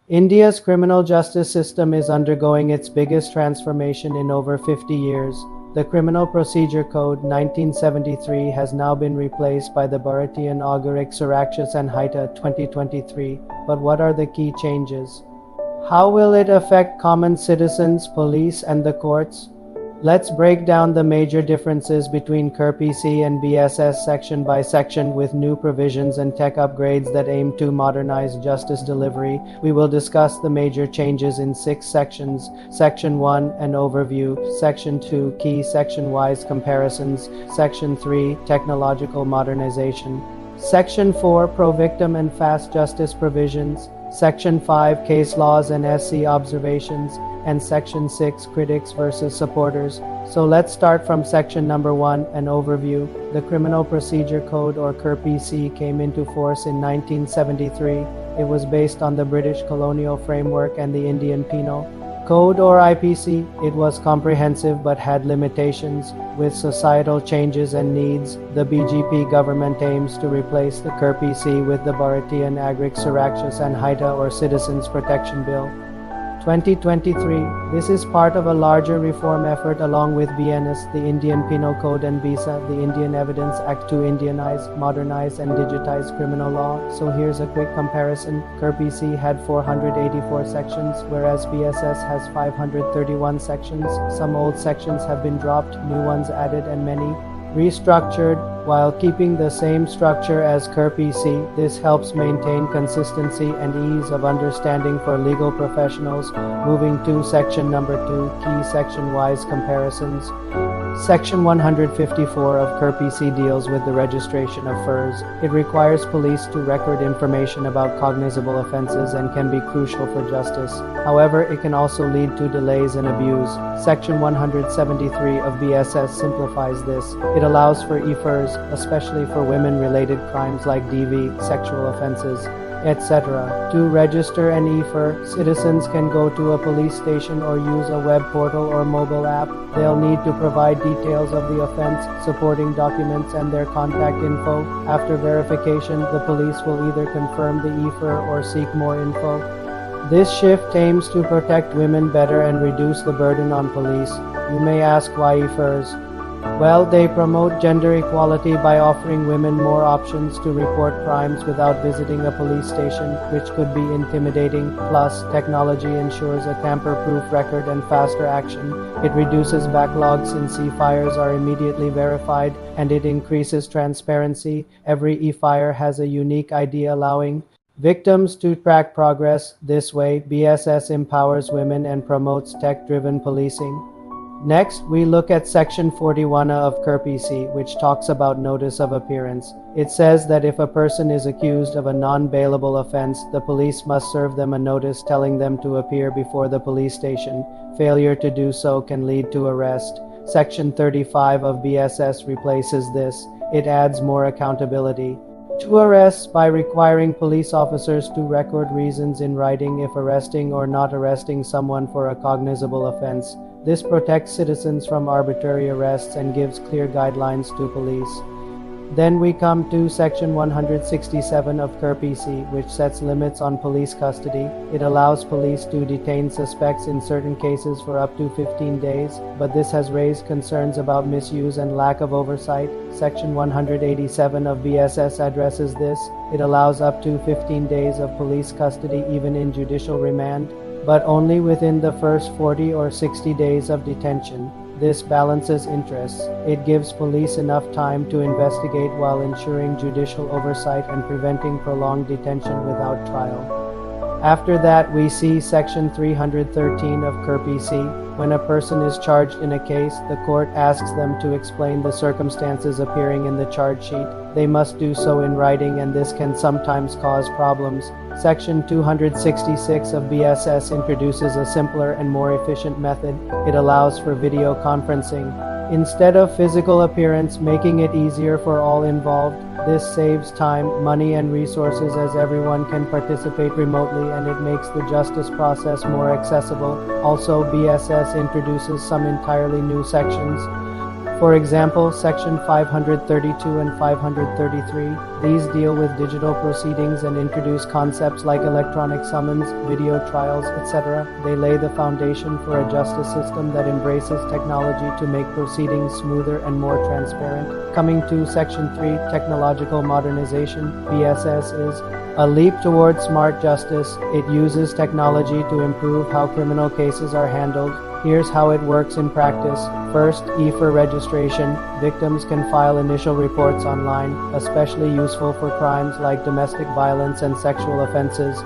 India's criminal justice system is undergoing its biggest transformation in over 50 years. The Criminal Procedure Code 1973 has now been replaced by the Bharatiya Nagarik Surakshas Sanhita 2023. But what are the key changes? How will it affect common citizens, police, and the courts? Let's break down the major differences between CrPC and BSS section by section with new provisions and tech upgrades that aim to modernize justice delivery. We will discuss the major changes in 6 sections. Section 1, an overview. Section 2, key section-wise comparisons. Section 3, technological modernization. Section 4, pro-victim and fast justice provisions. Section 5, case laws and SC observations. And Section 6, critics versus supporters. So let's start from section number 1, an overview. The Criminal Procedure Code, or CrPC, came into force in 1973. It was based on the British colonial framework and the Indian Penal Code, or IPC. It was comprehensive but had limitations. With societal changes and needs, the BJP government aims to replace the CrPC with the Bharatiya Nagarik Surakshas Sanhita, or Citizens Protection Bill 2023. This is part of a larger reform effort along with BNSS, the Indian Penal Code, and BISA, the Indian Evidence Act, to Indianize, modernize, and digitize criminal law. So here's a quick comparison. CrPC had 484 sections, whereas BSS has 531 sections. Some old sections have been dropped, new ones added, and many restructured. While keeping the same structure as CrPC, this helps maintain consistency and ease of understanding for legal professionals. Moving to section number 2, key section-wise comparisons. Section 154 of CrPC deals with the registration of FIRs. It requires police to record information about cognizable offenses and can be crucial for justice. However, it can also lead to delays and abuse. Section 173 of BSS simplifies this. It allows for e-FIRs, especially for women-related crimes like DV, sexual offenses, etc. To register an e-FIR, citizens can go to a police station or use a web portal or mobile app. They'll need to provide details of the offense, supporting documents, and their contact info. After verification, the police will either confirm the e-FIR or seek more info. This shift aims to protect women better and reduce the burden on police. You may ask, why e-FIRs? Well, they promote gender equality by offering women more options to report crimes without visiting a police station, which could be intimidating. Plus, technology ensures a tamper-proof record and faster action. It reduces backlogs since e-FIRs are immediately verified, and it increases transparency. Every e-FIR has a unique ID allowing victims to track progress. This way, BSS empowers women and promotes tech-driven policing. Next, we look at Section 41 of CrPC, which talks about notice of appearance. It says that if a person is accused of a non-bailable offense, the police must serve them a notice telling them to appear before the police station. Failure to do so can lead to arrest. Section 35 of BSS replaces this. It adds more accountability to arrests by requiring police officers to record reasons in writing if arresting or not arresting someone for a cognizable offense. This protects citizens from arbitrary arrests and gives clear guidelines to police. Then we come to Section 167 of CrPC, which sets limits on police custody. It allows police to detain suspects in certain cases for up to 15 days, but this has raised concerns about misuse and lack of oversight. Section 187 of BSS addresses this. It allows up to 15 days of police custody even in judicial remand, but only within the first 40 or 60 days of detention. This balances interests. It gives police enough time to investigate while ensuring judicial oversight and preventing prolonged detention without trial. After that, we see Section 313 of CrPC. When a person is charged in a case, the court asks them to explain the circumstances appearing in the charge sheet. They must do so in writing, and this can sometimes cause problems. Section 266 of BSS introduces a simpler and more efficient method. It allows for video conferencing instead of physical appearance, making it easier for all involved. This saves time, money, and resources as everyone can participate remotely, and it makes the justice process more accessible. Also, BSS introduces some entirely new sections. For example, Section 532 and 533, these deal with digital proceedings and introduce concepts like electronic summons, video trials, etc. They lay the foundation for a justice system that embraces technology to make proceedings smoother and more transparent. Coming to Section 3, Technological Modernization, BSS is a leap towards smart justice. It uses technology to improve how criminal cases are handled. Here's how it works in practice. First, E for registration. Victims can file initial reports online, especially useful for crimes like domestic violence and sexual offenses.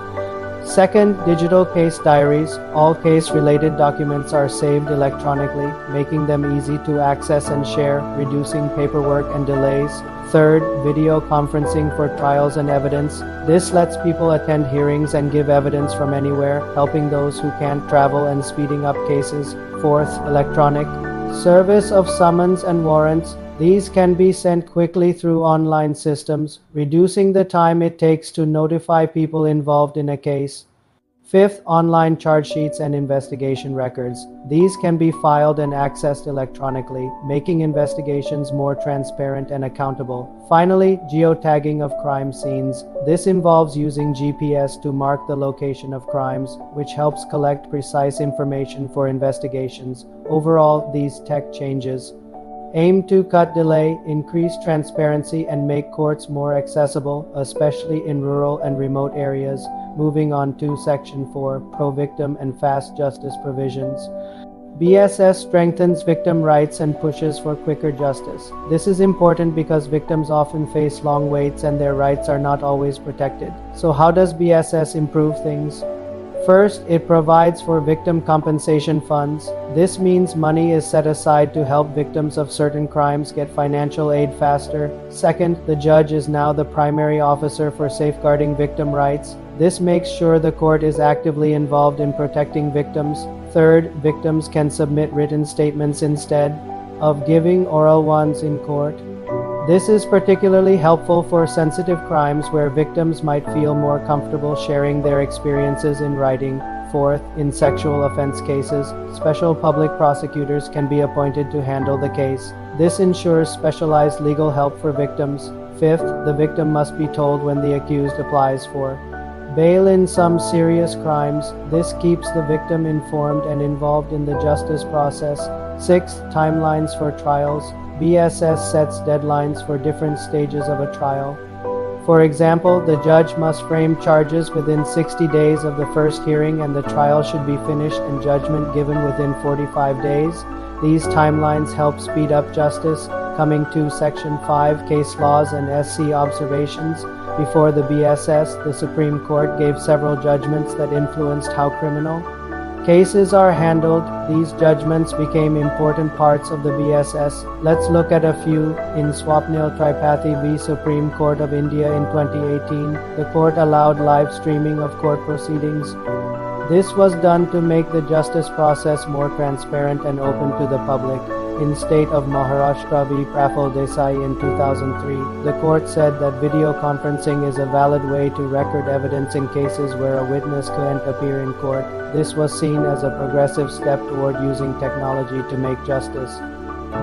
Second, digital case diaries. All case-related documents are saved electronically, making them easy to access and share, reducing paperwork and delays. Third, video conferencing for trials and evidence. This lets people attend hearings and give evidence from anywhere, helping those who can't travel and speeding up cases. Fourth, electronic service of summons and warrants. These can be sent quickly through online systems, reducing the time it takes to notify people involved in a case. Fifth, online charge sheets and investigation records. These can be filed and accessed electronically, making investigations more transparent and accountable. Finally, geotagging of crime scenes. This involves using GPS to mark the location of crimes, which helps collect precise information for investigations. Overall, these tech changes aim to cut delay, increase transparency, and make courts more accessible, especially in rural and remote areas. Moving on to Section 4, Pro-Victim and Fast Justice Provisions. BSS strengthens victim rights and pushes for quicker justice. This is important because victims often face long waits and their rights are not always protected. So how does BSS improve things? First, it provides for victim compensation funds. This means money is set aside to help victims of certain crimes get financial aid faster. Second, the judge is now the primary officer for safeguarding victim rights. This makes sure the court is actively involved in protecting victims. Third, victims can submit written statements instead of giving oral ones in court. This is particularly helpful for sensitive crimes where victims might feel more comfortable sharing their experiences in writing. Fourth, in sexual offense cases, special public prosecutors can be appointed to handle the case. This ensures specialized legal help for victims. Fifth, the victim must be told when the accused applies for bail in some serious crimes. This keeps the victim informed and involved in the justice process. Sixth, timelines for trials. BSS sets deadlines for different stages of a trial. For example, the judge must frame charges within 60 days of the first hearing, and the trial should be finished and judgment given within 45 days. These timelines help speed up justice. Coming to Section 5, Case Laws and SC Observations. Before the BSS, the Supreme Court gave several judgments that influenced how criminal cases are handled. These judgments became important parts of the BSS. Let's look at a few. In Swapnil Tripathi v. Supreme Court of India in 2018, the court allowed live streaming of court proceedings. This was done to make the justice process more transparent and open to the public. In State of Maharashtra v. Praful Desai in 2003, the court said that video conferencing is a valid way to record evidence in cases where a witness couldn't appear in court. This was seen as a progressive step toward using technology to make justice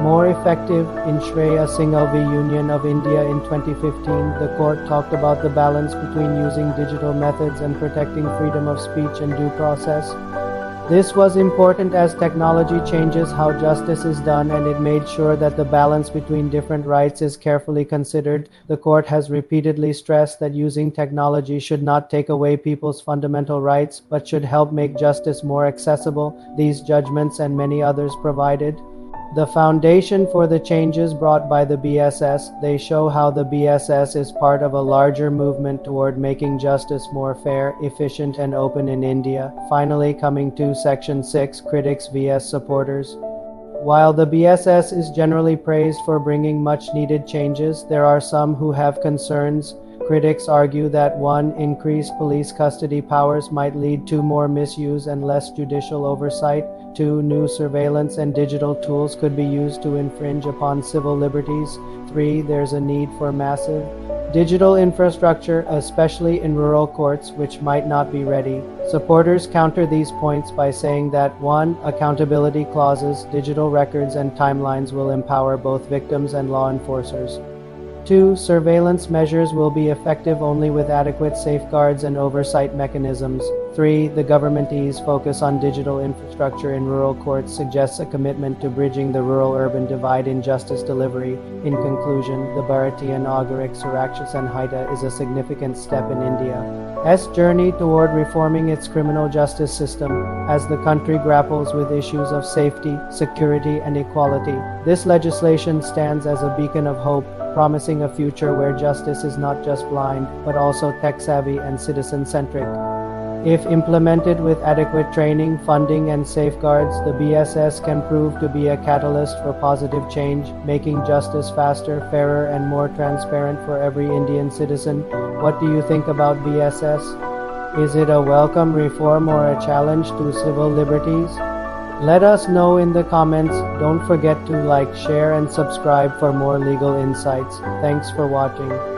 more effective. In Shreya Singhal v. Union of India in 2015, the court talked about the balance between using digital methods and protecting freedom of speech and due process. This was important as technology changes how justice is done, and it made sure that the balance between different rights is carefully considered. The court has repeatedly stressed that using technology should not take away people's fundamental rights, but should help make justice more accessible. These judgments and many others provided the foundation for the changes brought by the BSS. They show how the BSS is part of a larger movement toward making justice more fair, efficient, and open in India. Finally, coming to Section 6, Critics vs. Supporters. While the BSS is generally praised for bringing much-needed changes, there are some who have concerns. Critics argue that 1. Increased police custody powers might lead to more misuse and less judicial oversight. 2. New surveillance and digital tools could be used to infringe upon civil liberties. 3. There's a need for massive Digital infrastructure, especially in rural courts which might not be ready. Supporters counter these points by saying that 1. Accountability clauses, digital records and timelines will empower both victims and law enforcers. 2. Surveillance measures will be effective only with adequate safeguards and oversight mechanisms. 3. The government's focus on digital infrastructure in rural courts suggests a commitment to bridging the rural-urban divide in justice delivery. In conclusion, the Bharatiya Nagaric Surakshita Sanhita is a significant step in India's journey toward reforming its criminal justice system as the country grapples with issues of safety, security, and equality. This legislation stands as a beacon of hope, promising a future where justice is not just blind, but also tech-savvy and citizen-centric. If implemented with adequate training, funding, and safeguards, the BSS can prove to be a catalyst for positive change, making justice faster, fairer, and more transparent for every Indian citizen. What do you think about BSS? Is it a welcome reform or a challenge to civil liberties? Let us know in the comments. Don't forget to like, share, and subscribe for more legal insights. Thanks for watching.